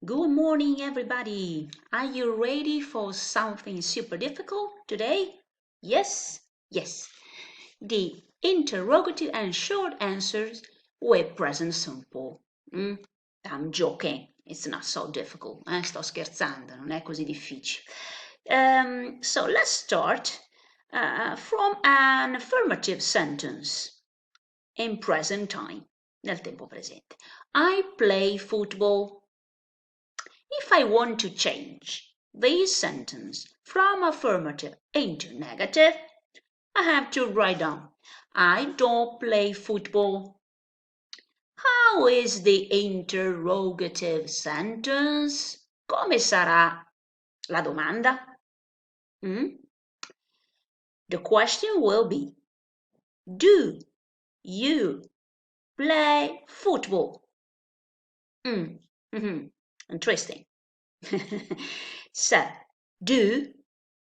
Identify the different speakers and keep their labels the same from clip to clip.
Speaker 1: Good morning, everybody. Are you ready for something super difficult today? Yes? Yes. The interrogative and short answers with present simple. I'm joking. It's not so difficult. Sto scherzando, non è così difficile. So let's start from an affirmative sentence in present time, nel tempo presente. I play football. If I want to change this sentence from affirmative into negative, I have to write down, I don't play football. How is the interrogative sentence? Come sarà la domanda? The question will be, do you play football? Interesting. So, do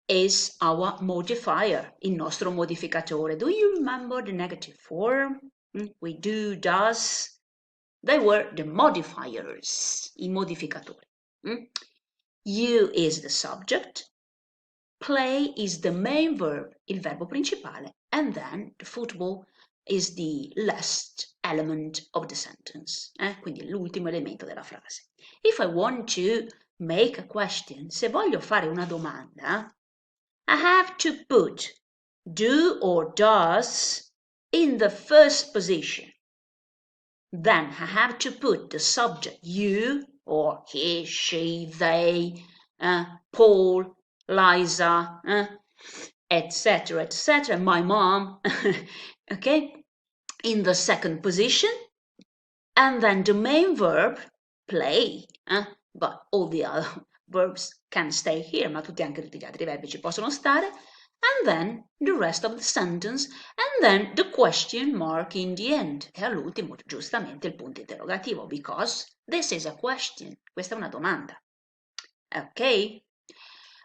Speaker 1: is our modifier, il nostro modificatore. Do you remember the negative form? We do, does. They were the modifiers, i modificatori. You is the subject. Play is the main verb, il verbo principale. And then the football is the last element of the sentence. Quindi l'ultimo elemento della frase. If I want to make a question, se voglio fare una domanda, I have to put do or does in the first position. Then I have to put the subject you or he, she, they, Paul, Liza, etc., etc., my mom, okay, in the second position. And then the main verb, play, but all the other verbs can stay here, ma tutti gli altri verbi ci possono stare, and then the rest of the sentence, and then the question mark in the end, che all'ultimo giustamente il punto interrogativo, because this is a question, questa è una domanda. Ok?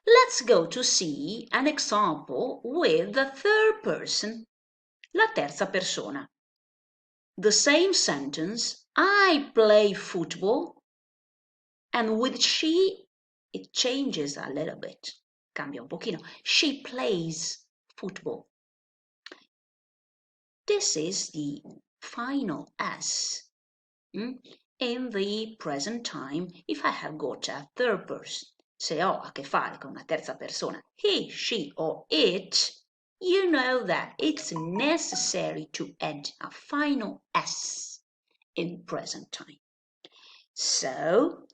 Speaker 1: Let's go to see an example with the third person, la terza persona. The same sentence, I play football, and with she, it changes a little bit. Cambia un pochino. She plays football. This is the final S. In the present time, if I have got a third person, se ho a che fare con una terza persona, he, she, or it, you know that it's necessary to add a final S in present time. So,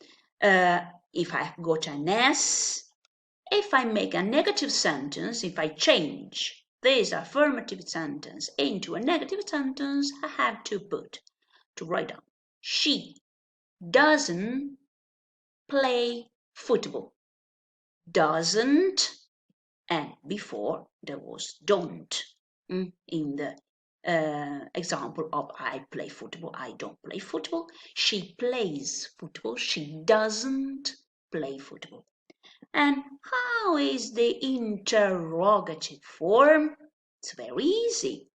Speaker 1: if I've got an S, if I make a negative sentence, if I change this affirmative sentence into a negative sentence, I have to write down, she doesn't play football. Doesn't, and before there was don't in the example of I play football, I don't play football. She plays football, she doesn't play football. And how is the interrogative form? It's very easy,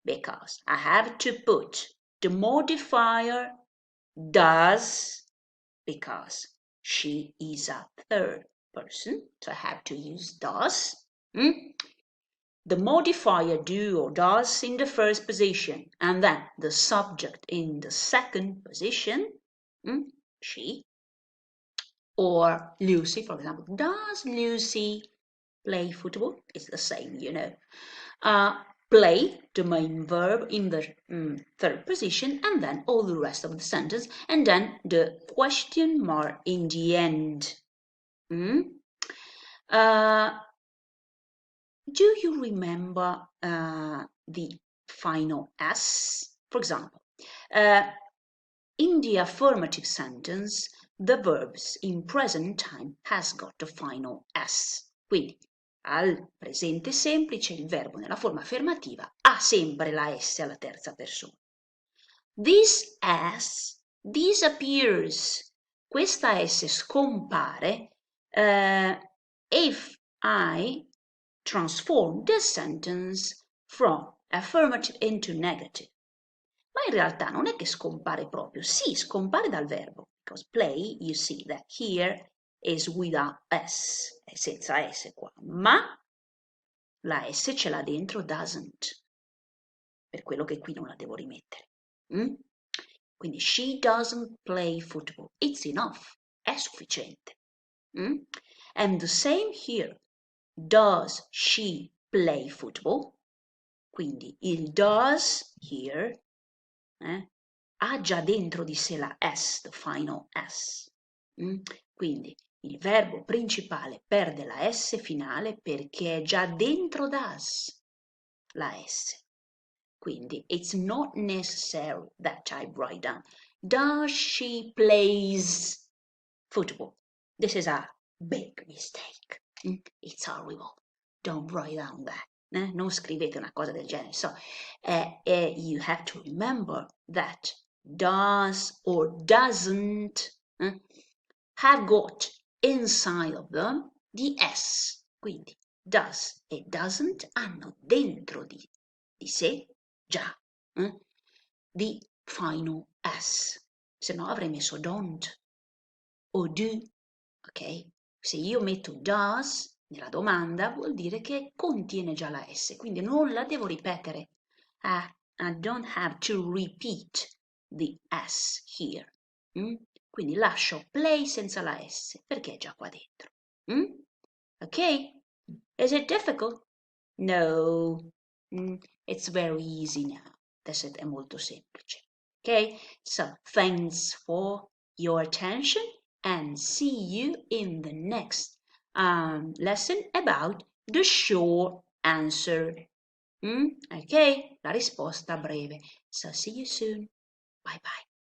Speaker 1: because I have to put the modifier does, because she is a third person, so I have to use does. The modifier do or does in the first position, and then the subject in the second position, she. Or Lucy, for example, does Lucy play football? It's the same, you know. Play, the main verb in the third position, and then all the rest of the sentence, and then the question mark in the end. Do you remember the final S? For example, in the affirmative sentence, the verbs in present time has got the final S. Quindi al presente semplice il verbo nella forma affermativa ha sempre la S alla terza persona. This S disappears. Questa S scompare if I transform this sentence from affirmative into negative. Ma in realtà non è che scompare proprio, sì, scompare dal verbo, because play, you see that here is without S, è senza S qua, ma la S ce l'ha dentro doesn't, per quello che qui non la devo rimettere. Quindi she doesn't play football. It's enough, è sufficiente. And the same here. Does she play football? Quindi il does here ha già dentro di sé la S, the final S. Quindi il verbo principale perde la S finale perché è già dentro does la S. Quindi it's not necessary that I write down, does she plays football? This is a big mistake. It's horrible. Don't write down that. Non scrivete una cosa del genere. So you have to remember that does or doesn't have got inside of them the S. Quindi does e doesn't hanno dentro di sé già the final S. Se no avrei messo don't o do, ok? Se io metto does nella domanda vuol dire che contiene già la S, quindi non la devo ripetere. I don't have to repeat the S here. Quindi lascio play senza la S perché è già qua dentro. Ok? Is it difficult? No. It's very easy now. Adesso è molto semplice. Ok? So, thanks for your attention and see you in the next lesson about the short answer. Ok? La risposta breve. So, see you soon. Bye bye.